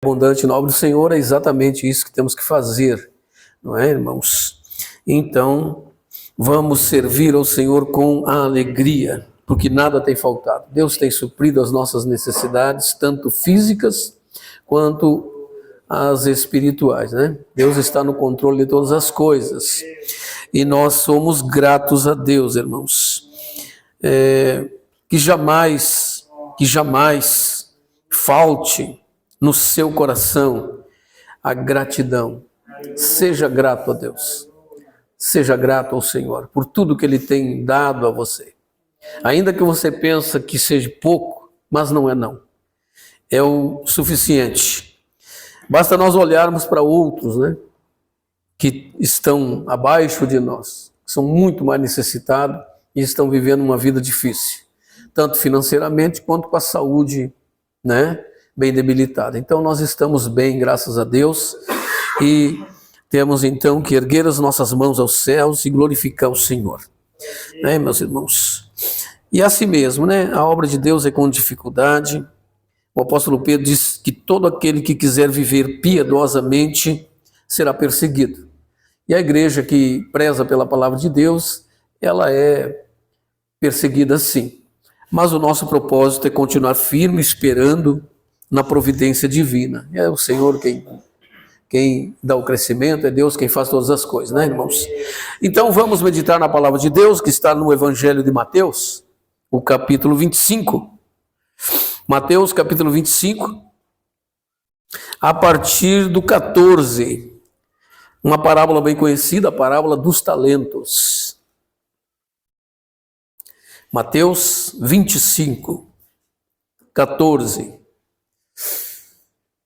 abundante na obra do Senhor, é exatamente isso que temos que fazer, não é, irmãos? Então, vamos servir ao Senhor com a alegria, porque nada tem faltado. Deus tem suprido as nossas necessidades, tanto físicas quanto as espirituais, né? Deus está no controle de todas as coisas e nós somos gratos a Deus, irmãos. Que jamais falte no seu coração a gratidão. Seja grato a Deus. Seja grato ao Senhor por tudo que Ele tem dado a você. Ainda que você pense que seja pouco, mas não é não. É o suficiente. Basta nós olharmos para outros, né, que estão abaixo de nós, que são muito mais necessitados e estão vivendo uma vida difícil, tanto financeiramente quanto com a saúde, né, bem debilitada. Então nós estamos bem, graças a Deus, e temos então que erguer as nossas mãos aos céus e glorificar o Senhor, né, meus irmãos? E assim mesmo, né, a obra de Deus é com dificuldade. O apóstolo Pedro diz que todo aquele que quiser viver piedosamente será perseguido. E a igreja que preza pela palavra de Deus, ela é perseguida sim. Mas o nosso propósito é continuar firme, esperando na providência divina. É o Senhor quem dá o crescimento, é Deus quem faz todas as coisas, né, irmãos? Então vamos meditar na palavra de Deus, que está no Evangelho de Mateus, o capítulo 25. Mateus capítulo 25, a partir do 14, uma parábola bem conhecida, a parábola dos talentos. Mateus 25, 14.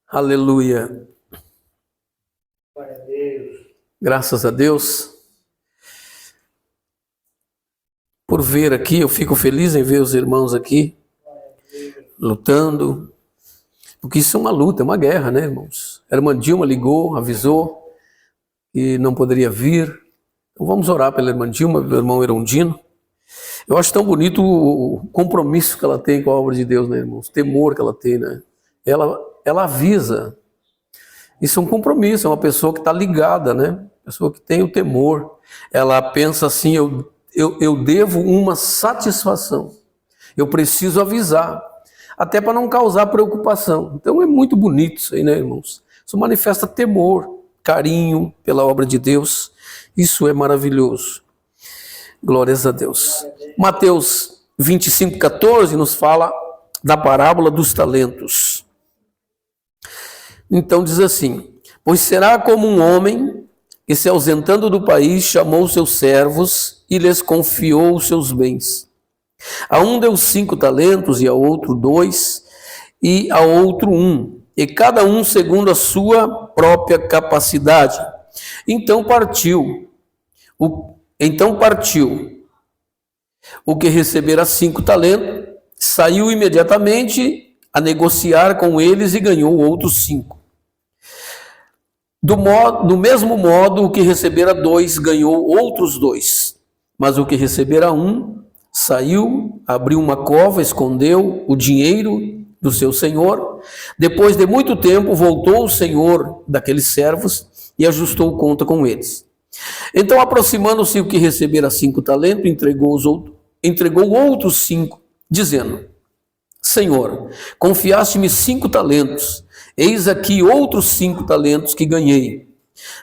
Aleluia. Graças a Deus. Por ver aqui, eu fico feliz em ver os irmãos aqui lutando, porque isso é uma luta, é uma guerra, né, irmãos? A irmã Dilma ligou, avisou que não poderia vir. Então vamos orar pela irmã Dilma, pelo irmão Erundino. Eu acho tão bonito o compromisso que ela tem com a obra de Deus, né, irmãos? O temor que ela tem, né? Ela avisa. Isso é um compromisso, é uma pessoa que está ligada, né? Pessoa que tem o temor. Ela pensa assim, eu devo uma satisfação. Eu preciso avisar. Até para não causar preocupação. Então é muito bonito isso aí, né, irmãos? Isso manifesta temor, carinho pela obra de Deus. Isso é maravilhoso. Glórias a Deus. Mateus 25, 14 nos fala da parábola dos talentos. Então diz assim: pois será como um homem que, se ausentando do país, chamou seus servos e lhes confiou os seus bens. A um deu 5 talentos, e a outro 2, e a outro 1, e cada um segundo a sua própria capacidade. Então partiu. O que recebera 5 talentos, saiu imediatamente a negociar com eles e ganhou outros 5. Do mesmo modo, o que recebera 2 ganhou outros 2. Mas o que recebera 1 saiu, abriu uma cova, escondeu o dinheiro do seu senhor. Depois de muito tempo, voltou o senhor daqueles servos e ajustou conta com eles. Então, aproximando-se o que recebera 5 talentos, entregou outros 5, dizendo: Senhor, confiaste-me 5 talentos, eis aqui outros 5 talentos que ganhei.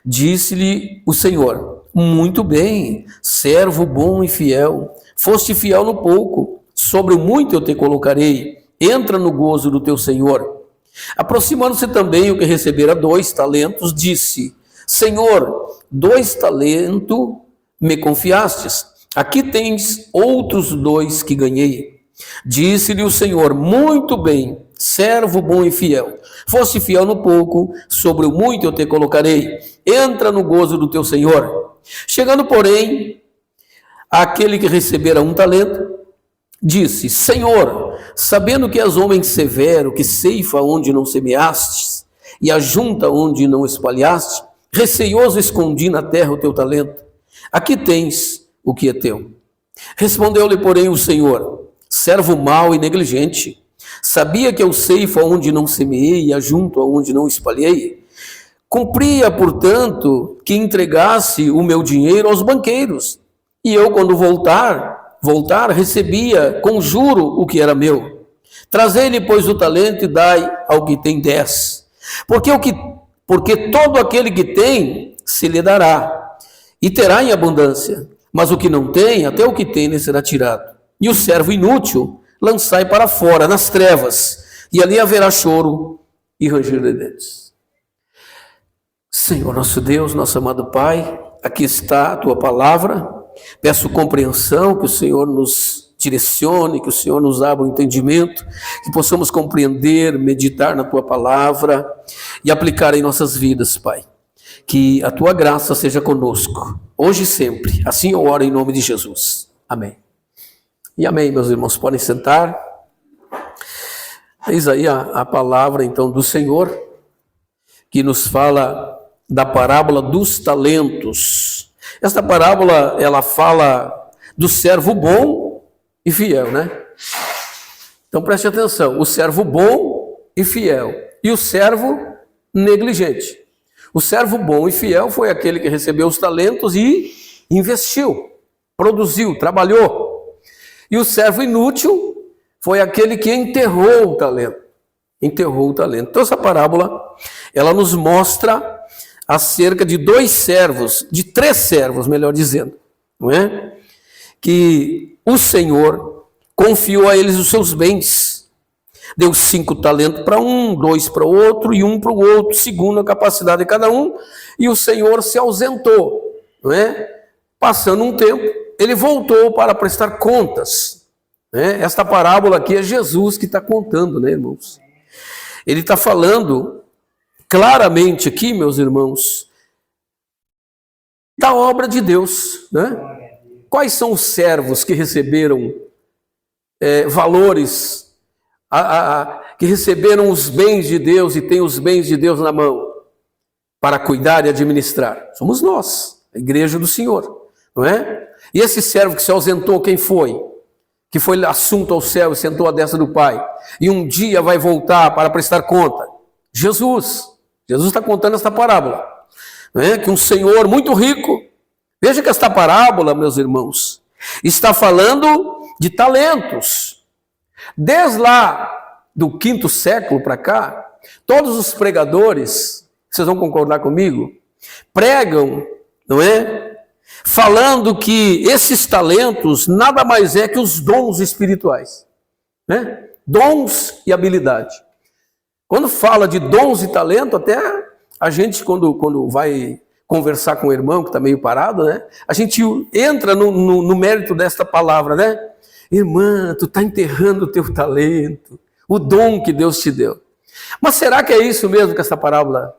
Disse-lhe o Senhor: muito bem, servo bom e fiel. Foste fiel no pouco, sobre o muito eu te colocarei. Entra no gozo do teu Senhor. Aproximando-se também o que recebera 2 talentos, disse: Senhor, 2 talentos me confiastes. Aqui tens outros 2 que ganhei. Disse-lhe o Senhor: muito bem, servo bom e fiel. Foste fiel no pouco, sobre o muito eu te colocarei. Entra no gozo do teu Senhor. Chegando, porém, aquele que recebera 1 talento, disse: Senhor, sabendo que és homem severo, que ceifa onde não semeastes, e ajunta onde não espalhaste, receioso escondi na terra o teu talento. Aqui tens o que é teu. Respondeu-lhe, porém, o Senhor: servo mau e negligente, Sabia que eu ceifo aonde não semeei e ajunto aonde não espalhei? Cumpria, portanto, que entregasse o meu dinheiro aos banqueiros, e eu, quando voltar, recebia com juro o que era meu. Trazei-lhe, pois, o talento e dai ao que tem 10. Porque todo aquele que tem, se lhe dará, e terá em abundância. Mas o que não tem, até o que tem lhe será tirado. E o servo inútil, lançai para fora, nas trevas, e ali haverá choro e ranger de dentes. Senhor nosso Deus, nosso amado Pai, aqui está a Tua palavra. Peço compreensão, que o Senhor nos direcione, que o Senhor nos abra o entendimento, que possamos compreender, meditar na Tua palavra e aplicar em nossas vidas, Pai. Que a Tua graça seja conosco, hoje e sempre. Assim eu oro em nome de Jesus. Amém. E amém, meus irmãos. Podem sentar. Eis aí a palavra, então, do Senhor, que nos fala da parábola dos talentos. Esta parábola, ela fala do servo bom e fiel, né? Então preste atenção, o servo bom e fiel e o servo negligente. O servo bom e fiel foi aquele que recebeu os talentos e investiu, produziu, trabalhou. E o servo inútil foi aquele que enterrou o talento. Enterrou o talento. Então essa parábola, ela nos mostra acerca de três servos, melhor dizendo, não é? Que o Senhor confiou a eles os seus bens. Deu 5 talentos para um, 2 para o outro e 1 para o outro, segundo a capacidade de cada um, e o Senhor se ausentou, não é? Passando um tempo, ele voltou para prestar contas, né? Esta parábola aqui é Jesus que está contando, né, irmãos? Ele está falando claramente aqui, meus irmãos, da obra de Deus, né? Quais são os servos que receberam valores, que receberam os bens de Deus e têm os bens de Deus na mão para cuidar e administrar? Somos nós, a igreja do Senhor, não é? E esse servo que se ausentou, quem foi? Que foi assunto ao céu e sentou à destra do Pai, e um dia vai voltar para prestar conta? Jesus. Jesus está contando esta parábola, né? Que um senhor muito rico, veja que esta parábola, meus irmãos, está falando de talentos. Desde lá do 5º século para cá, todos os pregadores, vocês vão concordar comigo, pregam, não é? Falando que esses talentos nada mais é que os dons espirituais, né? Dons e habilidade. Quando fala de dons e talento, até a gente, quando vai conversar com o irmão que está meio parado, né? A gente entra no mérito desta palavra, né? Irmã, tu está enterrando o teu talento, o dom que Deus te deu. Mas será que é isso mesmo que esta parábola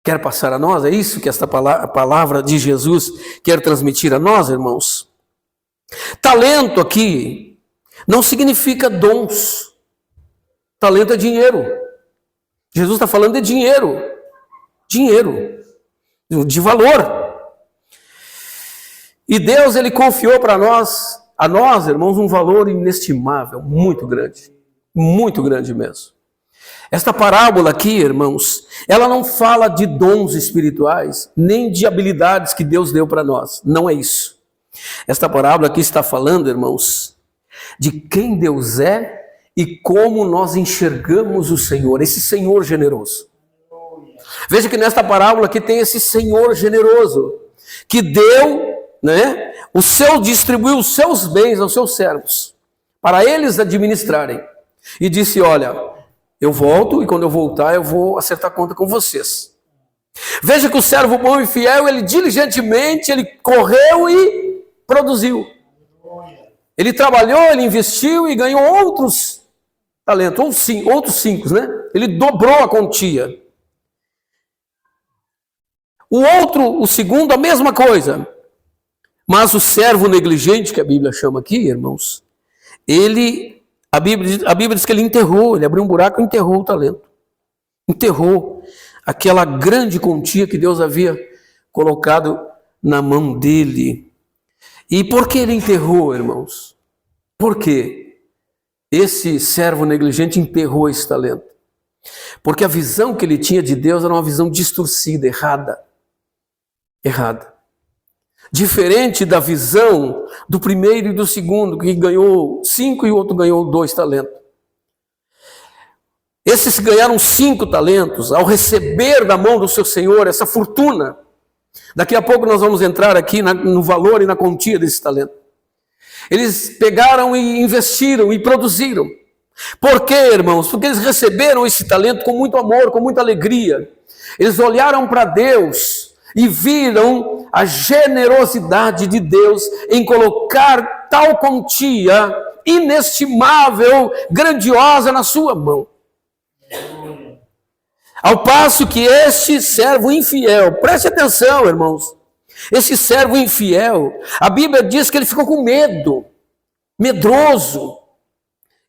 quer passar a nós? É isso que esta palavra de Jesus quer transmitir a nós, irmãos? Talento aqui não significa dons. Talento é dinheiro. Jesus está falando de dinheiro. Dinheiro. De valor. E Deus, ele confiou para nós, a nós, irmãos, um valor inestimável, muito grande. Muito grande mesmo. Esta parábola aqui, irmãos, ela não fala de dons espirituais, nem de habilidades que Deus deu para nós. Não é isso. Esta parábola aqui está falando, irmãos, de quem Deus é e como nós enxergamos o Senhor, esse Senhor generoso. Veja que nesta parábola aqui tem esse Senhor generoso, que deu, né, distribuiu os seus bens aos seus servos, para eles administrarem. E disse, olha, eu volto e quando eu voltar eu vou acertar conta com vocês. Veja que o servo bom e fiel, ele diligentemente, ele correu e produziu. Ele trabalhou, ele investiu e ganhou outros talentos, outros 5, né? Ele dobrou a quantia. O segundo, a mesma coisa. Mas o servo negligente, que a Bíblia chama aqui, irmãos, a Bíblia diz que ele enterrou, ele abriu um buraco e enterrou o talento. Enterrou aquela grande quantia que Deus havia colocado na mão dele. E por que ele enterrou, irmãos? Por quê? esse servo negligente enterrou esse talento. Porque a visão que ele tinha de Deus era uma visão distorcida, errada. Diferente da visão do primeiro e do segundo, que ganhou 5 e o outro ganhou 2 talentos. Esses ganharam 5 talentos, ao receber da mão do seu Senhor essa fortuna. Daqui a pouco nós vamos entrar aqui no valor e na quantia desse talento. Eles pegaram e investiram e produziram. Por quê, irmãos? Porque eles receberam esse talento com muito amor, com muita alegria. Eles olharam para Deus e viram a generosidade de Deus em colocar tal quantia inestimável, grandiosa na sua mão. Ao passo que este servo infiel, preste atenção, irmãos, esse servo infiel, a Bíblia diz que ele ficou com medo, medroso,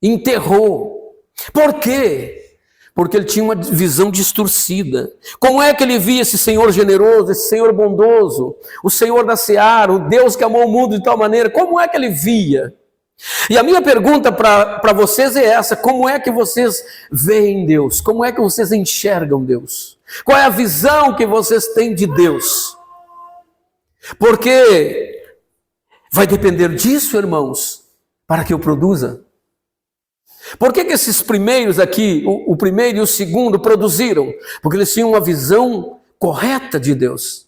enterrou. Por quê? Porque ele tinha uma visão distorcida. Como é que ele via esse Senhor generoso, esse Senhor bondoso, o Senhor da seara, o Deus que amou o mundo de tal maneira? Como é que ele via? E a minha pergunta para vocês é essa: como é que vocês veem Deus? Como é que vocês enxergam Deus? Qual é a visão que vocês têm de Deus? Porque vai depender disso, irmãos, para que eu produza. Por que esses primeiros aqui, o primeiro e o segundo, produziram? Porque eles tinham uma visão correta de Deus.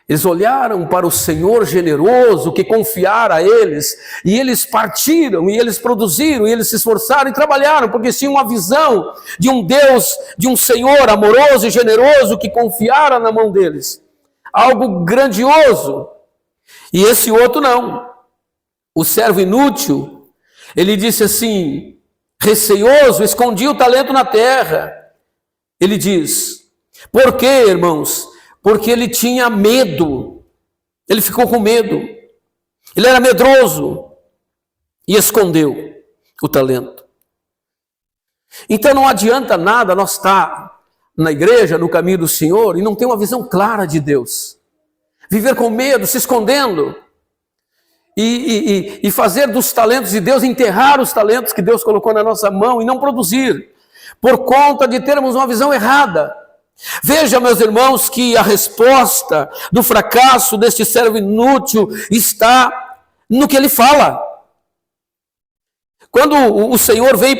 Eles olharam para o Senhor generoso que confiara a eles, e eles partiram, e eles produziram, e eles se esforçaram e trabalharam, porque tinham uma visão de um Deus, de um Senhor amoroso e generoso que confiara na mão deles. Algo grandioso. E esse outro não. O servo inútil, ele disse assim, receioso, escondia o talento na terra. Ele diz, por quê, irmãos? Porque ele tinha medo, ele ficou com medo, ele era medroso e escondeu o talento. Então não adianta nada nós estar na igreja, no caminho do Senhor, e não ter uma visão clara de Deus. Viver com medo, se escondendo, e fazer dos talentos de Deus, enterrar os talentos que Deus colocou na nossa mão e não produzir, por conta de termos uma visão errada. Veja, meus irmãos, que a resposta do fracasso deste servo inútil está no que ele fala. Quando o Senhor vem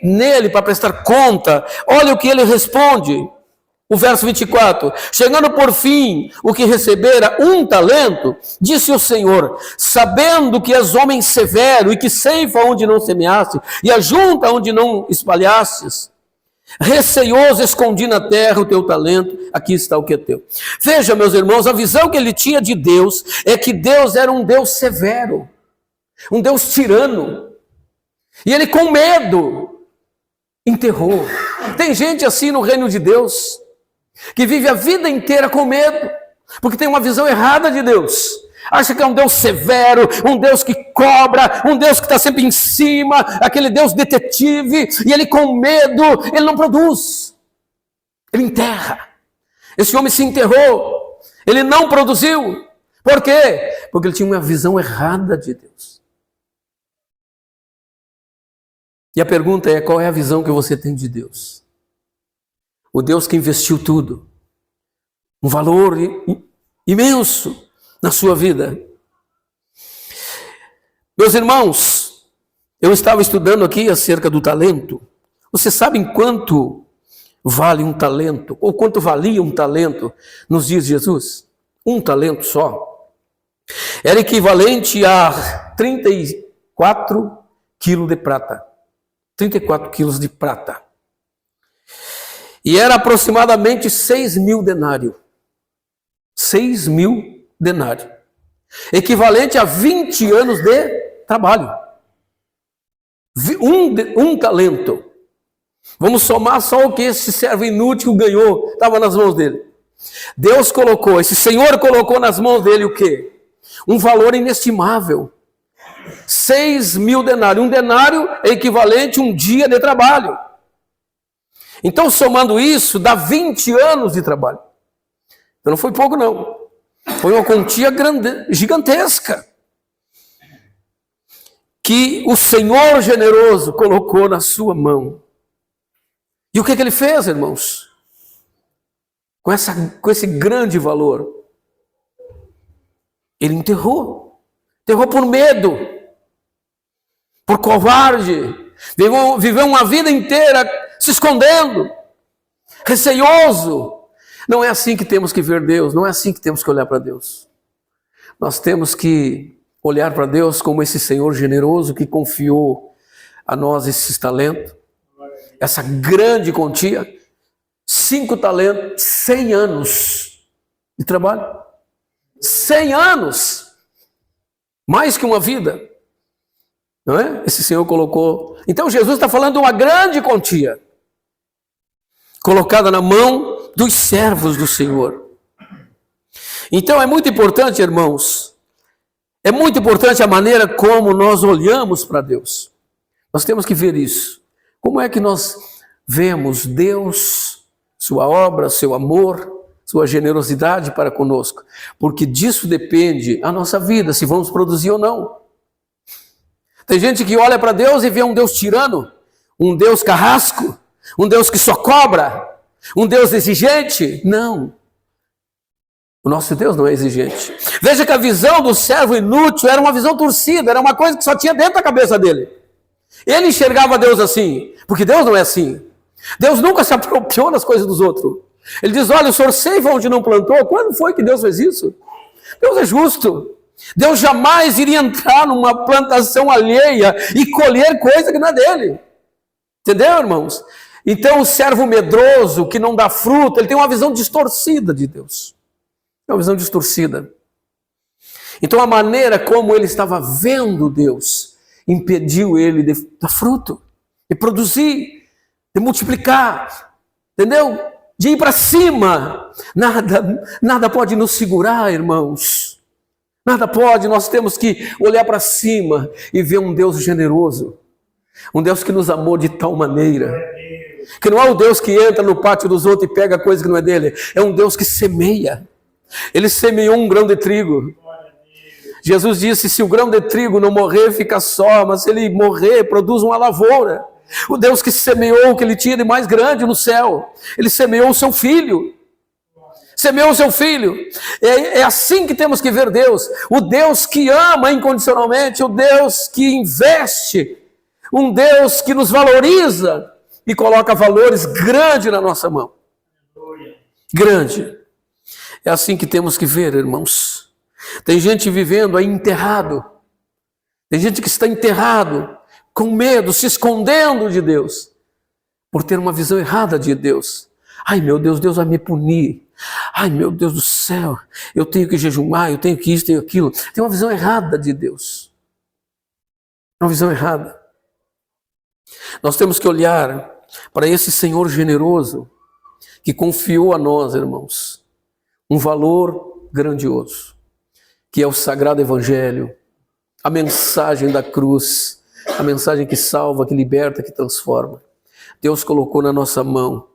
nele para prestar conta, olha o que ele responde. O verso 24, chegando por fim o que recebera 1 talento, disse o Senhor, sabendo que és homem severo e que ceifa onde não semeaste e ajunta onde não espalhastes, receioso escondi na terra o teu talento, aqui está o que é teu. Veja, meus irmãos, a visão que ele tinha de Deus é que Deus era um Deus severo, um Deus tirano, e ele com medo enterrou. Tem gente assim no reino de Deus, que vive a vida inteira com medo, porque tem uma visão errada de Deus. Acha que é um Deus severo, um Deus que cobra, um Deus que está sempre em cima, aquele Deus detetive, e ele com medo, ele não produz, ele enterra. Esse homem se enterrou, ele não produziu. Por quê? Porque ele tinha uma visão errada de Deus. E a pergunta é, qual é a visão que você tem de Deus? O Deus que investiu tudo, um valor imenso na sua vida. Meus irmãos, eu estava estudando aqui acerca do talento. Vocês sabem quanto vale um talento, ou quanto valia um talento nos dias de Jesus? 1 talento só. Era equivalente a 34 quilos de prata. 34 quilos de prata. E era aproximadamente 6.000 denários. 6.000 denários. Equivalente a 20 anos de trabalho. Um talento. Vamos somar só o que esse servo inútil ganhou, estava nas mãos dele. Deus colocou, esse Senhor colocou nas mãos dele o quê? Um valor inestimável. 6.000 denários. Um denário é equivalente a um dia de trabalho. Então, somando isso, dá 20 anos de trabalho. Então não foi pouco, não. Foi uma quantia gigantesca. que o Senhor generoso colocou na sua mão. E o que ele fez, irmãos? Com esse grande valor, ele enterrou por medo, por covarde, viveu uma vida inteira se escondendo, receioso. Não é assim que temos que ver Deus, não é assim que temos que olhar para Deus. Nós temos que olhar para Deus como esse Senhor generoso que confiou a nós esses talentos, essa grande quantia, 5 talentos, 100 anos de trabalho. 100 anos, mais que uma vida, não é? Esse Senhor colocou. Então Jesus está falando de uma grande quantia, colocada na mão dos servos do Senhor. Então é muito importante, irmãos, é muito importante a maneira como nós olhamos para Deus. Nós temos que ver isso. Como é que nós vemos Deus, sua obra, seu amor, sua generosidade para conosco? Porque disso depende a nossa vida, se vamos produzir ou não. Tem gente que olha para Deus e vê um Deus tirano, um Deus carrasco, um Deus que só cobra, um Deus exigente. Não. O nosso Deus não é exigente. Veja que a visão do servo inútil era uma visão torcida, era uma coisa que só tinha dentro da cabeça dele. Ele enxergava Deus assim, porque Deus não é assim. Deus nunca se apropriou das coisas dos outros. Ele diz, olha, o senhor ceifa onde não plantou. Quando foi que Deus fez isso? Deus é justo. Deus jamais iria entrar numa plantação alheia e colher coisa que não é dele. Entendeu, irmãos? Então o servo medroso, que não dá fruto, ele tem uma visão distorcida de Deus. É uma visão distorcida. Então a maneira como ele estava vendo Deus impediu ele de dar fruto, de produzir, de multiplicar, entendeu? De ir para cima. Nada pode nos segurar, irmãos. Nada pode, nós temos que olhar para cima e ver um Deus generoso. Um Deus que nos amou de tal maneira. Que não é o Deus que entra no pátio dos outros e pega coisa que não é dele. É um Deus que semeia. Ele semeou um grão de trigo. Jesus disse, se o grão de trigo não morrer, fica só. Mas se ele morrer, produz uma lavoura. O Deus que semeou o que ele tinha de mais grande no céu. Ele semeou o seu filho. Semeou o seu filho. É assim que temos que ver Deus. O Deus que ama incondicionalmente. O Deus que investe. Um Deus que nos valoriza e coloca valores grandes na nossa mão. Grande. É assim que temos que ver, irmãos. Tem gente vivendo aí enterrado. Tem gente que está enterrado, com medo, se escondendo de Deus, por ter uma visão errada de Deus. Ai, meu Deus, Deus vai me punir. Ai, meu Deus do céu, eu tenho que jejuar, eu tenho que isso, tenho aquilo. Tem uma visão errada de Deus. Uma visão errada. Nós temos que olhar para esse Senhor generoso que confiou a nós, irmãos, um valor grandioso, que é o Sagrado Evangelho, a mensagem da cruz, a mensagem que salva, que liberta, que transforma. Deus colocou na nossa mão.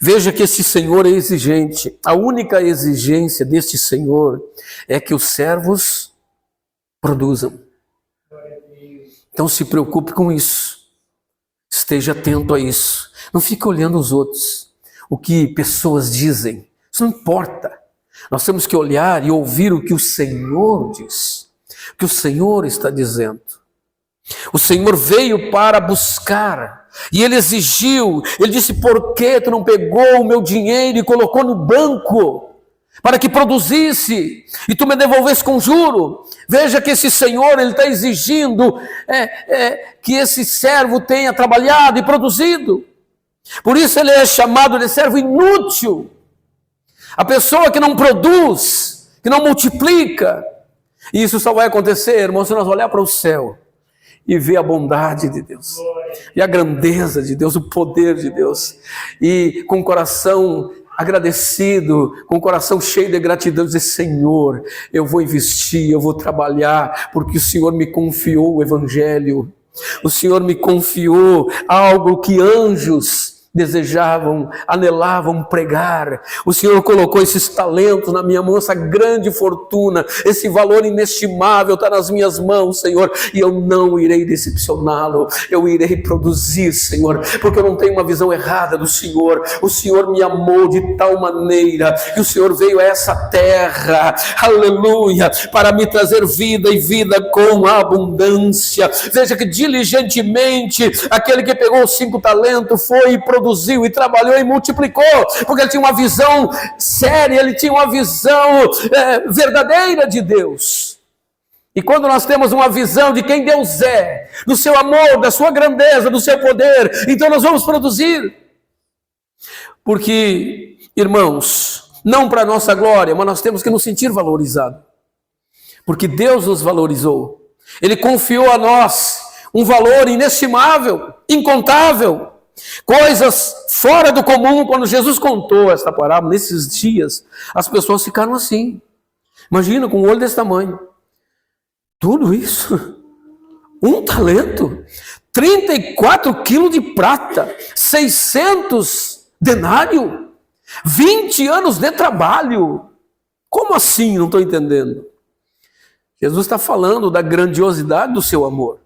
Veja que esse Senhor é exigente. A única exigência deste Senhor é que os servos produzam. Então se preocupe com isso. Esteja atento a isso. Não fique olhando os outros, o que pessoas dizem. Isso não importa. Nós temos que olhar e ouvir o que o Senhor diz. O que o Senhor está dizendo. O Senhor veio para buscar. E ele exigiu. Ele disse, por que tu não pegou o meu dinheiro e colocou no banco? Para que produzisse. E tu me devolvesse com juro. Veja que esse Senhor, ele está exigindo que esse servo tenha trabalhado e produzido. Por isso ele é chamado de servo inútil. A pessoa que não produz, que não multiplica. E isso só vai acontecer, irmão, se nós olhar para o céu e ver a bondade de Deus, e a grandeza de Deus, o poder de Deus, e com o coração agradecido, com o coração cheio de gratidão, dizer, Senhor, eu vou investir, eu vou trabalhar, porque o Senhor me confiou o Evangelho, o Senhor me confiou algo que anjos desejavam, anelavam pregar. O Senhor colocou esses talentos na minha mão, essa grande fortuna, esse valor inestimável está nas minhas mãos, Senhor, e eu não irei decepcioná-lo, eu irei produzir, Senhor, porque eu não tenho uma visão errada do Senhor. O Senhor me amou de tal maneira que o Senhor veio a essa terra, aleluia, para me trazer vida e vida com abundância. Veja que diligentemente aquele que pegou os 5 talentos foi e produziu e trabalhou e multiplicou, porque ele tinha uma visão séria, ele tinha uma visão verdadeira de Deus. E quando nós temos uma visão de quem Deus é, do seu amor, da sua grandeza, do seu poder, então nós vamos produzir. Porque, irmãos, não para nossa glória, mas nós temos que nos sentir valorizados. Porque Deus nos valorizou. Ele confiou a nós um valor inestimável, incontável. Coisas fora do comum. Quando Jesus contou esta parábola, nesses dias, as pessoas ficaram assim. Imagina, com um olho desse tamanho. Tudo isso, 1 talento, 34 quilos de prata, 600 denários, 20 anos de trabalho. Como assim? Não estou entendendo. Jesus está falando da grandiosidade do seu amor.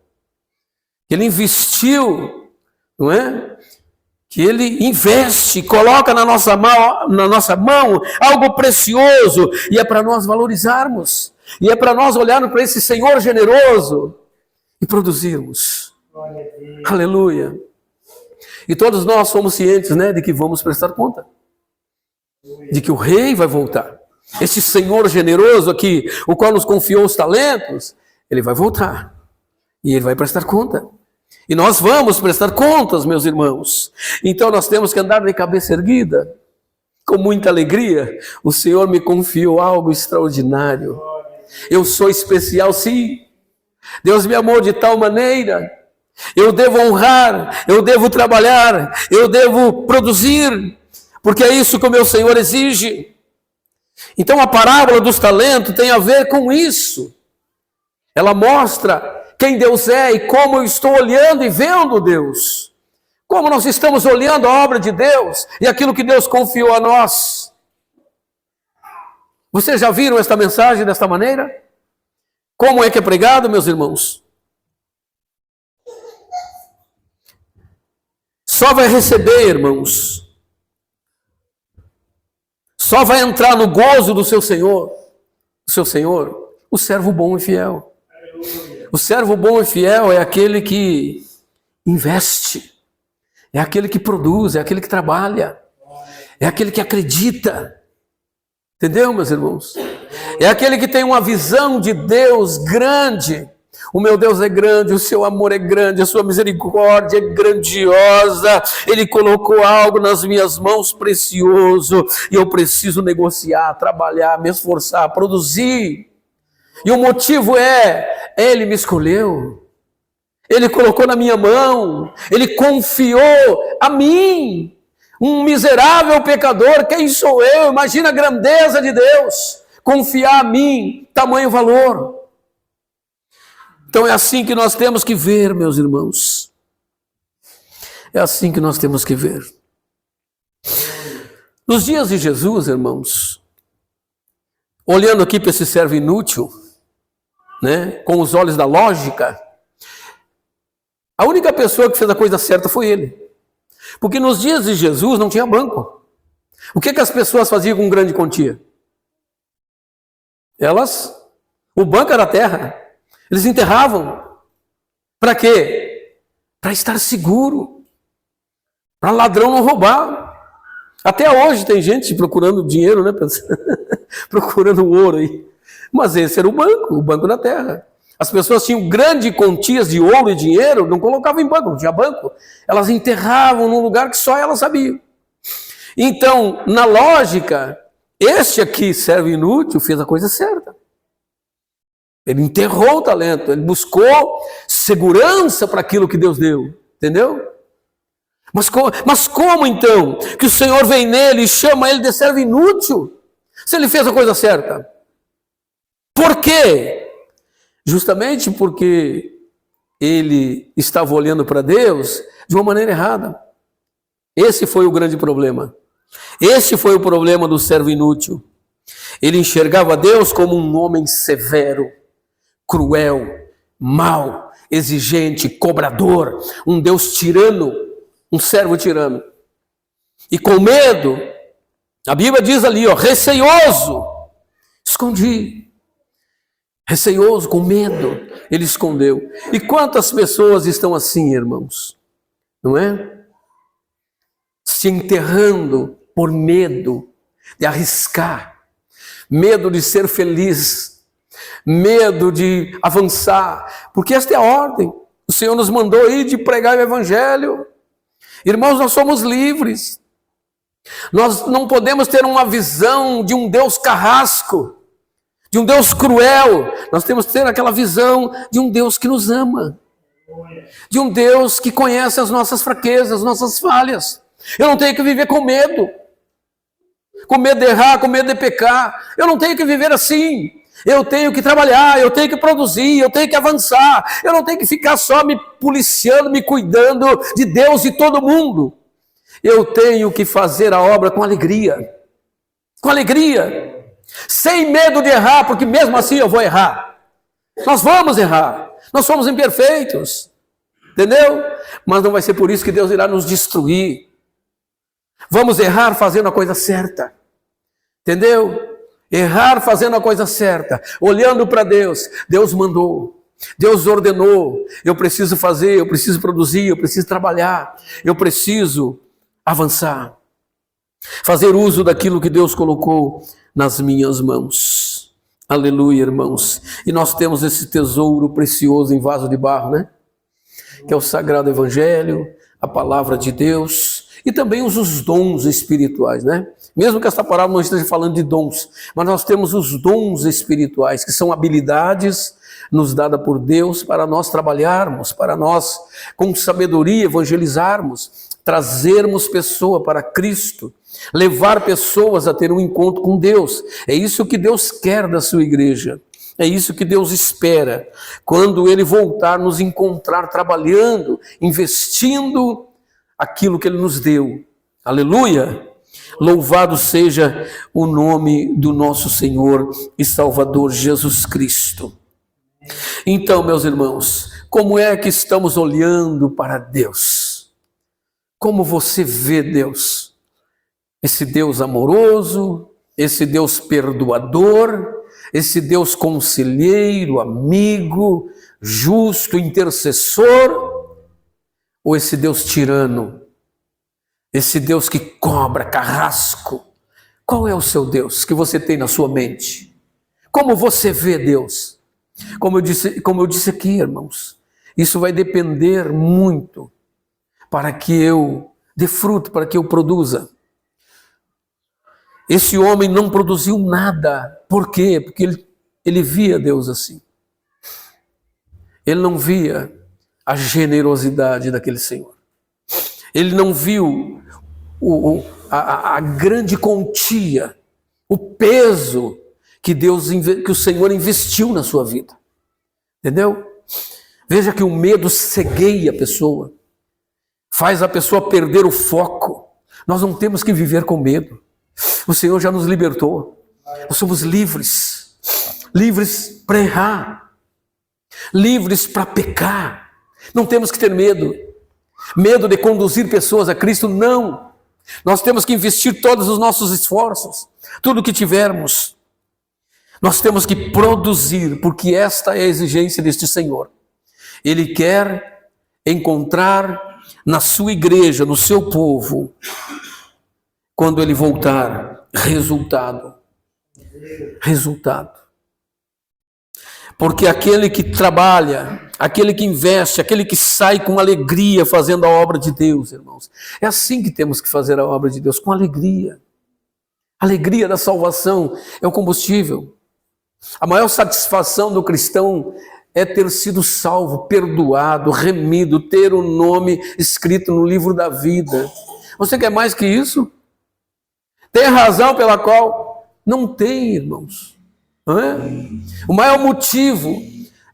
Ele investiu, não é? Que ele investe, coloca na nossa mão algo precioso, e é para nós valorizarmos, e é para nós olharmos para esse Senhor generoso e produzirmos. Aleluia. E todos nós somos cientes, né, de que vamos prestar conta, de que o rei vai voltar. Esse Senhor generoso aqui, o qual nos confiou os talentos, ele vai voltar e ele vai prestar conta. E nós vamos prestar contas, meus irmãos. Então nós temos que andar de cabeça erguida, com muita alegria. O Senhor me confiou algo extraordinário. Eu sou especial, sim. Deus me amou de tal maneira. Eu devo honrar, eu devo trabalhar, eu devo produzir, porque é isso que o meu Senhor exige. Então a parábola dos talentos tem a ver com isso. Ela mostra quem Deus é e como eu estou olhando e vendo Deus. Como nós estamos olhando a obra de Deus e aquilo que Deus confiou a nós. Vocês já viram esta mensagem desta maneira? Como é que é pregado, meus irmãos? Só vai receber, irmãos. Só vai entrar no gozo do seu Senhor, o servo bom e fiel. O servo bom e fiel é aquele que investe, é aquele que produz, é aquele que trabalha, é aquele que acredita. Entendeu, meus irmãos? É aquele que tem uma visão de Deus grande. O meu Deus é grande, o seu amor é grande, a sua misericórdia é grandiosa. Ele colocou algo nas minhas mãos precioso e eu preciso negociar, trabalhar, me esforçar, produzir. E o motivo é, ele me escolheu, ele colocou na minha mão, ele confiou a mim, um miserável pecador. Quem sou eu? Imagina a grandeza de Deus, confiar a mim, tamanho valor. Então é assim que nós temos que ver, meus irmãos. É assim que nós temos que ver. Nos dias de Jesus, irmãos, olhando aqui para esse servo inútil, né, com os olhos da lógica, a única pessoa que fez a coisa certa foi ele. Porque nos dias de Jesus não tinha banco. O que as pessoas faziam com grande quantia? O banco era a terra. Eles enterravam. Para quê? Para estar seguro. Para ladrão não roubar. Até hoje tem gente procurando dinheiro, né? Procurando ouro aí. Mas esse era o banco da terra. As pessoas tinham grandes quantias de ouro e dinheiro, não colocavam em banco, não tinha banco. Elas enterravam num lugar que só elas sabiam. Então, na lógica, este aqui, servo inútil, fez a coisa certa. Ele enterrou o talento, ele buscou segurança para aquilo que Deus deu, entendeu? Mas como então que o Senhor vem nele e chama ele de servo inútil, se ele fez a coisa certa? Por quê? Justamente porque ele estava olhando para Deus de uma maneira errada. Esse foi o grande problema. Esse foi o problema do servo inútil. Ele enxergava Deus como um homem severo, cruel, mau, exigente, cobrador, um Deus tirano, um servo tirano. E com medo, a Bíblia diz ali, receioso, escondi. Receioso, com medo, ele escondeu. E quantas pessoas estão assim, irmãos? Não é? Se enterrando por medo de arriscar, medo de ser feliz, medo de avançar, porque esta é a ordem. O Senhor nos mandou ir de pregar o Evangelho. Irmãos, nós somos livres. Nós não podemos ter uma visão de um Deus carrasco, de um Deus cruel. Nós temos que ter aquela visão de um Deus que nos ama, de um Deus que conhece as nossas fraquezas, as nossas falhas. Eu não tenho que viver com medo de errar, com medo de pecar. Eu não tenho que viver assim. Eu tenho que trabalhar, eu tenho que produzir, eu tenho que avançar. Eu não tenho que ficar só me policiando, me cuidando de Deus e todo mundo. Eu tenho que fazer a obra com alegria, sem medo de errar, porque mesmo assim eu vou errar. Nós vamos errar, nós somos imperfeitos, entendeu? Mas não vai ser por isso que Deus irá nos destruir. Vamos errar fazendo a coisa certa, entendeu? Errar fazendo a coisa certa, olhando para Deus. Deus mandou, Deus ordenou, eu preciso fazer, eu preciso produzir, eu preciso trabalhar, eu preciso avançar, fazer uso daquilo que Deus colocou nas minhas mãos. Aleluia, irmãos. E nós temos esse tesouro precioso em vaso de barro, né? Que é o Sagrado Evangelho, a Palavra de Deus, e também os dons espirituais, né? Mesmo que esta palavra não esteja falando de dons, mas nós temos os dons espirituais, que são habilidades nos dadas por Deus para nós trabalharmos, para nós, com sabedoria, evangelizarmos, trazermos pessoa para Cristo, levar pessoas a ter um encontro com Deus. É isso que Deus quer da sua igreja. É isso que Deus espera. Quando Ele voltar, nos encontrar trabalhando, investindo aquilo que Ele nos deu. Aleluia! Louvado seja o nome do nosso Senhor e Salvador Jesus Cristo. Então, meus irmãos, como é que estamos olhando para Deus? Como você vê Deus? Esse Deus amoroso, esse Deus perdoador, esse Deus conselheiro, amigo, justo, intercessor, ou esse Deus tirano, esse Deus que cobra, carrasco? Qual é o seu Deus que você tem na sua mente? Como você vê Deus? Como eu disse aqui, irmãos, isso vai depender muito para que eu dê fruto, para que eu produza. Esse homem não produziu nada. Por quê? Porque ele via Deus assim. Ele não via a generosidade daquele Senhor. Ele não viu a grande quantia, o peso que o Senhor investiu na sua vida. Entendeu? Veja que o medo cegueia a pessoa. Faz a pessoa perder o foco. Nós não temos que viver com medo. O Senhor já nos libertou. Nós somos livres. Livres para errar. Livres para pecar. Não temos que ter medo. Medo de conduzir pessoas a Cristo, não. Nós temos que investir todos os nossos esforços. Tudo que tivermos. Nós temos que produzir, porque esta é a exigência deste Senhor. Ele quer encontrar na sua igreja, no seu povo, quando Ele voltar, resultado. Porque aquele que trabalha, aquele que investe, aquele que sai com alegria fazendo a obra de Deus, irmãos, é assim que temos que fazer a obra de Deus, com alegria. A alegria da salvação é o combustível. A maior satisfação do cristão é ter sido salvo, perdoado, remido, ter o nome escrito no livro da vida. Você quer mais que isso? Tem razão pela qual? Não tem, irmãos. Não é? O maior motivo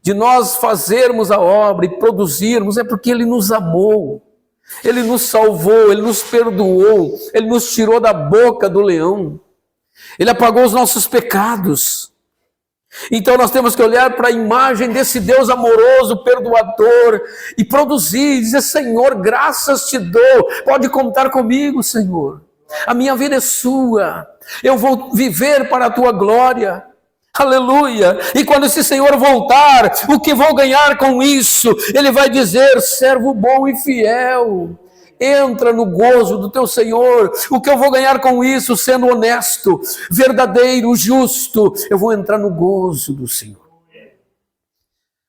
de nós fazermos a obra e produzirmos é porque Ele nos amou. Ele nos salvou, Ele nos perdoou, Ele nos tirou da boca do leão, Ele apagou os nossos pecados. Então nós temos que olhar para a imagem desse Deus amoroso, perdoador, e produzir, dizer: Senhor, graças te dou, pode contar comigo, Senhor. A minha vida é sua, eu vou viver para a tua glória. Aleluia! E quando esse Senhor voltar, o que vou ganhar com isso? Ele vai dizer: servo bom e fiel, entra no gozo do teu Senhor. O que eu vou ganhar com isso? Sendo honesto, verdadeiro, justo, eu vou entrar no gozo do Senhor,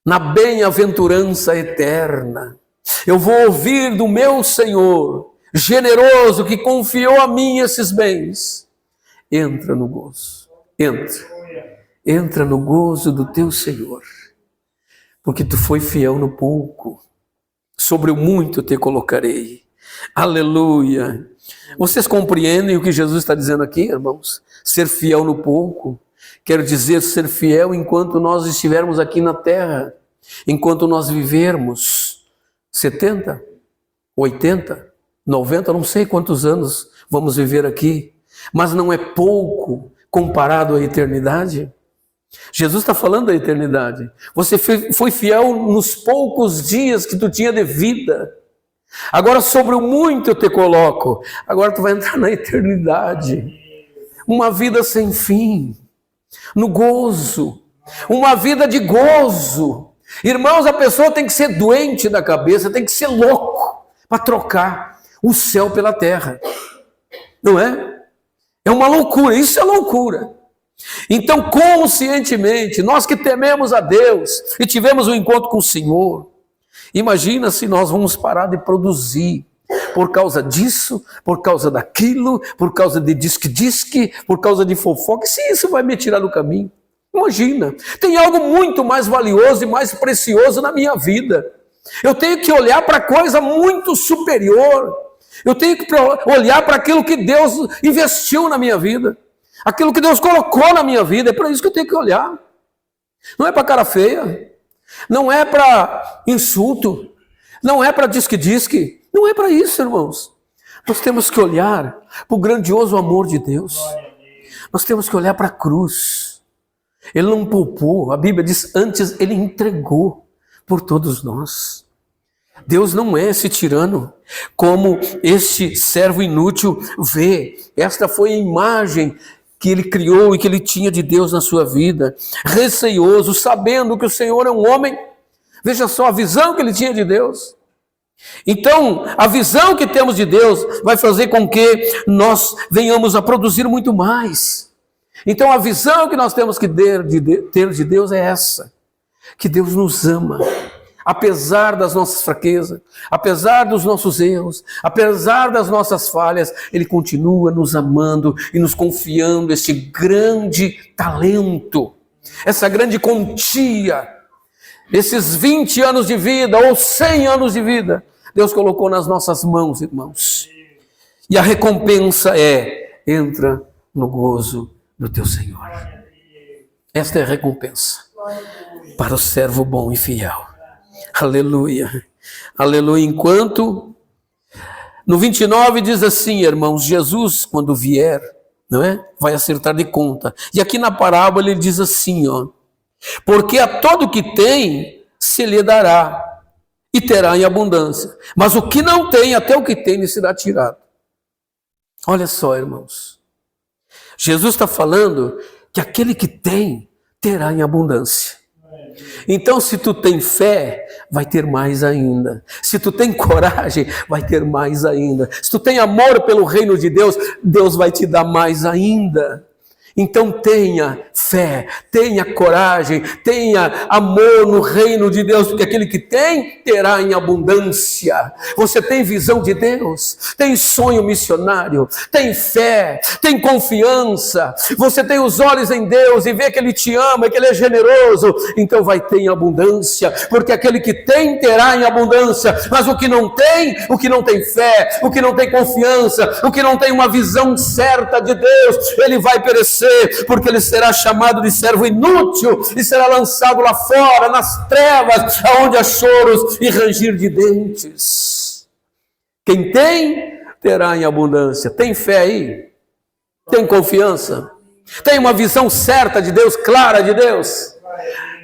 na bem-aventurança eterna. Eu vou ouvir do meu Senhor, generoso, que confiou a mim esses bens. Entra no gozo, entra no gozo do teu Senhor, porque tu foi fiel no pouco, sobre o muito te colocarei. Aleluia! Vocês compreendem o que Jesus está dizendo aqui, irmãos? Ser fiel no pouco quer dizer ser fiel enquanto nós estivermos aqui na terra, enquanto nós vivermos 70, 80, 90, não sei quantos anos vamos viver aqui, mas não é pouco comparado à eternidade. Jesus está falando da eternidade. Você foi fiel nos poucos dias que tu tinha de vida. Agora sobre o muito eu te coloco. Agora tu vai entrar na eternidade. Uma vida sem fim. No gozo. Uma vida de gozo. Irmãos, a pessoa tem que ser doente da cabeça, tem que ser louco para trocar o céu pela terra. Não é? É uma loucura, isso é loucura. Então, conscientemente, nós que tememos a Deus e tivemos um encontro com o Senhor, imagina se nós vamos parar de produzir por causa disso, por causa daquilo, por causa de disque-disque, por causa de fofoca, se isso vai me tirar do caminho. Imagina, tem algo muito mais valioso e mais precioso na minha vida. Eu tenho que olhar para coisa muito superior. Eu tenho que olhar para aquilo que Deus investiu na minha vida. Aquilo que Deus colocou na minha vida, é para isso que eu tenho que olhar. Não é para cara feia, não é para insulto, não é para disque-disque, não é para isso, irmãos. Nós temos que olhar para o grandioso amor de Deus. Nós temos que olhar para a cruz. Ele não poupou, a Bíblia diz, antes ele entregou por todos nós. Deus não é esse tirano, como este servo inútil vê. Esta foi a imagem que ele criou e que ele tinha de Deus na sua vida, receioso, sabendo que o Senhor é um homem. Veja só a visão que ele tinha de Deus. Então, a visão que temos de Deus vai fazer com que nós venhamos a produzir muito mais. Então, a visão que nós temos que ter de Deus é essa, que Deus nos ama. Apesar das nossas fraquezas, apesar dos nossos erros, apesar das nossas falhas, Ele continua nos amando e nos confiando este grande talento, essa grande quantia, esses 20 anos de vida ou 100 anos de vida, Deus colocou nas nossas mãos, irmãos. E a recompensa é: entra no gozo do teu Senhor. Esta é a recompensa para o servo bom e fiel. Aleluia, aleluia. Enquanto, no 29 diz assim, irmãos, Jesus, quando vier, não é? Vai acertar de conta. E aqui na parábola ele diz assim, ó: porque a todo que tem, se lhe dará, e terá em abundância. Mas o que não tem, até o que tem, lhe será tirado. Olha só, irmãos. Jesus está falando que aquele que tem, terá em abundância. Então, se tu tem fé, vai ter mais ainda. Se tu tem coragem, vai ter mais ainda. Se tu tem amor pelo reino de Deus, Deus vai te dar mais ainda. Então tenha fé, tenha coragem, tenha amor no reino de Deus, porque aquele que tem, terá em abundância. Você tem visão de Deus, tem sonho missionário, tem fé, tem confiança, você tem os olhos em Deus e vê que Ele te ama, que Ele é generoso, então vai ter em abundância, porque aquele que tem, terá em abundância. Mas o que não tem fé, o que não tem confiança, o que não tem uma visão certa de Deus, ele vai perecer, porque ele será chamado de servo inútil e será lançado lá fora, nas trevas, aonde há choros e ranger de dentes. Quem tem, terá em abundância. Tem fé aí? Tem confiança? Tem uma visão certa de Deus, clara de Deus?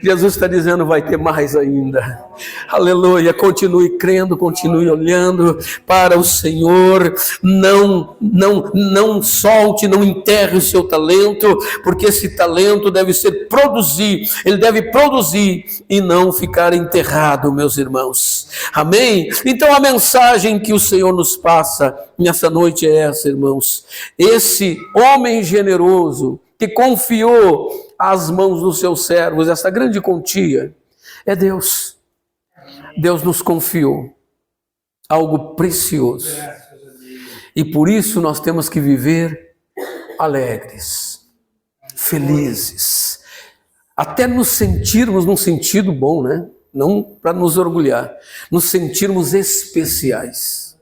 Jesus está dizendo, vai ter mais ainda. Aleluia, continue crendo, continue olhando para o Senhor. Não solte, não enterre o seu talento, porque esse talento deve ser produzir, ele deve produzir e não ficar enterrado, meus irmãos. Amém? Então a mensagem que o Senhor nos passa nessa noite é essa, irmãos. Esse homem generoso que confiou às mãos dos seus servos essa grande quantia, é Deus. Deus nos confiou algo precioso. E por isso nós temos que viver alegres, felizes, até nos sentirmos num sentido bom, né? Não para nos orgulhar, nos sentirmos especiais.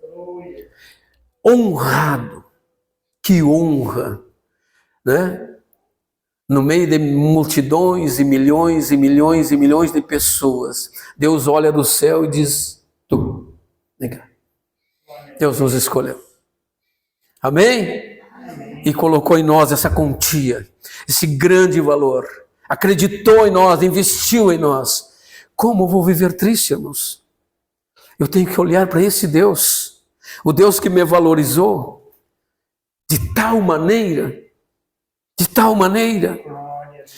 Honrado, que honra, né? No meio de multidões e milhões e milhões e milhões de pessoas, Deus olha do céu e diz, tu, vem cá. Deus nos escolheu. Amém? E colocou em nós essa quantia, esse grande valor. Acreditou em nós, investiu em nós. Como eu vou viver triste, irmãos? Eu tenho que olhar para esse Deus, o Deus que me valorizou de tal maneira,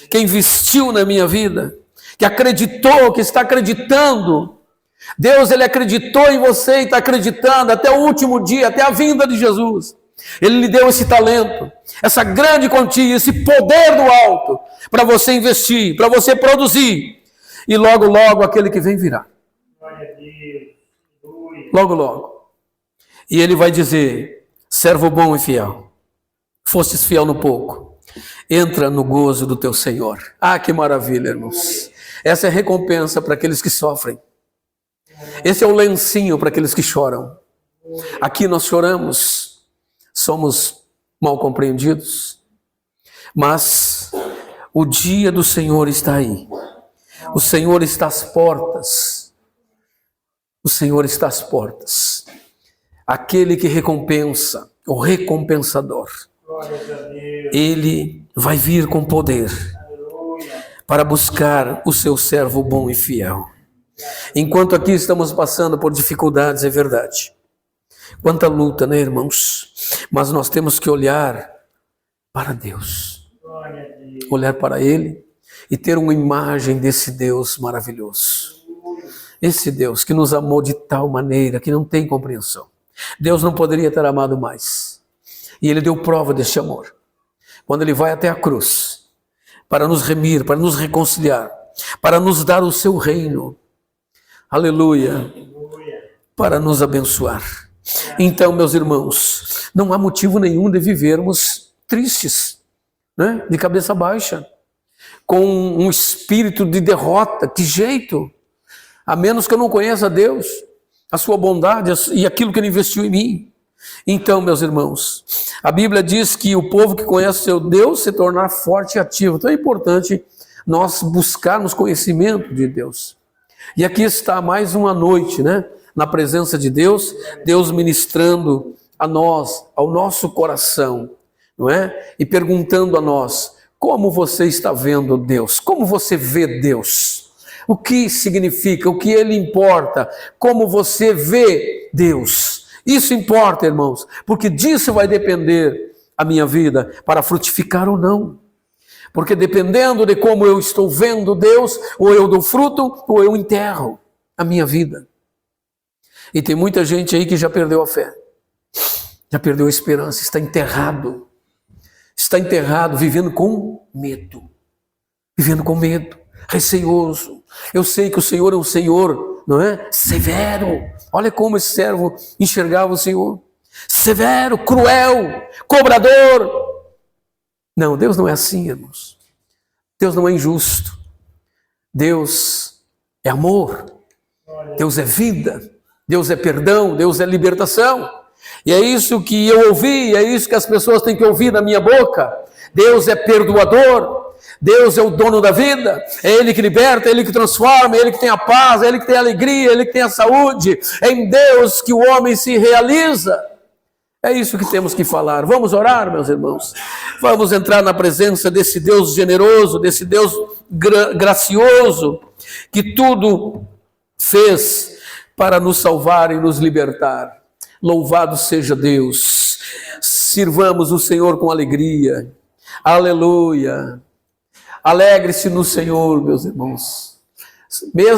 que investiu na minha vida, que acreditou, que está acreditando. Deus, ele acreditou em você e está acreditando até o último dia, até a vinda de Jesus. Ele lhe deu esse talento, essa grande quantia, esse poder do alto, para você investir, para você produzir. E logo, logo, aquele que vem virá. Logo, logo. E ele vai dizer, servo bom e fiel, fostes fiel no pouco, entra no gozo do teu Senhor. Ah, que maravilha, irmãos. Essa é a recompensa para aqueles que sofrem. Esse é o lencinho para aqueles que choram. Aqui nós choramos, somos mal compreendidos, mas o dia do Senhor está aí. O Senhor está às portas. O Senhor está às portas. Aquele que recompensa, o recompensador, ele vai vir com poder para buscar o seu servo bom e fiel. Enquanto aqui estamos passando por dificuldades, é verdade. Quanta luta, né, irmãos? Mas nós temos que olhar para Deus. Olhar para Ele e ter uma imagem desse Deus maravilhoso. Esse Deus que nos amou de tal maneira que não tem compreensão. Deus não poderia ter amado mais. E Ele deu prova deste amor. Quando Ele vai até a cruz, para nos remir, para nos reconciliar, para nos dar o seu reino. Aleluia. Para nos abençoar. Então, meus irmãos, não há motivo nenhum de vivermos tristes, né? De cabeça baixa, com um espírito de derrota. Que jeito? A menos que eu não conheça Deus, a sua bondade e aquilo que Ele investiu em mim. Então, meus irmãos, a Bíblia diz que o povo que conhece o seu Deus se tornar forte e ativo. Então é importante nós buscarmos conhecimento de Deus. E aqui está mais uma noite, né? Na presença de Deus, Deus ministrando a nós, ao nosso coração, não é? E perguntando a nós, como você está vendo Deus? Como você vê Deus? O que significa? O que Ele importa? Como você vê Deus? Isso importa, irmãos, porque disso vai depender a minha vida, para frutificar ou não. Porque dependendo de como eu estou vendo Deus, ou eu dou fruto, ou eu enterro a minha vida. E tem muita gente aí que já perdeu a fé, já perdeu a esperança, está enterrado, vivendo com medo, receoso. Eu sei que o Senhor é um Senhor, não é? Severo. Olha como esse servo enxergava o Senhor. Severo, cruel, cobrador. Não, Deus não é assim, irmãos. Deus não é injusto. Deus é amor. Deus é vida. Deus é perdão. Deus é libertação. E é isso que eu ouvi, é isso que as pessoas têm que ouvir na minha boca. Deus é perdoador. Deus é o dono da vida, é Ele que liberta, é Ele que transforma, é Ele que tem a paz, é Ele que tem a alegria, é Ele que tem a saúde, é em Deus que o homem se realiza. É isso que temos que falar. Vamos orar, meus irmãos. Vamos entrar na presença desse Deus generoso, desse Deus gracioso, que tudo fez para nos salvar e nos libertar. Louvado seja Deus. Sirvamos o Senhor com alegria. Aleluia. Alegre-se no Senhor, meus irmãos. Mesmo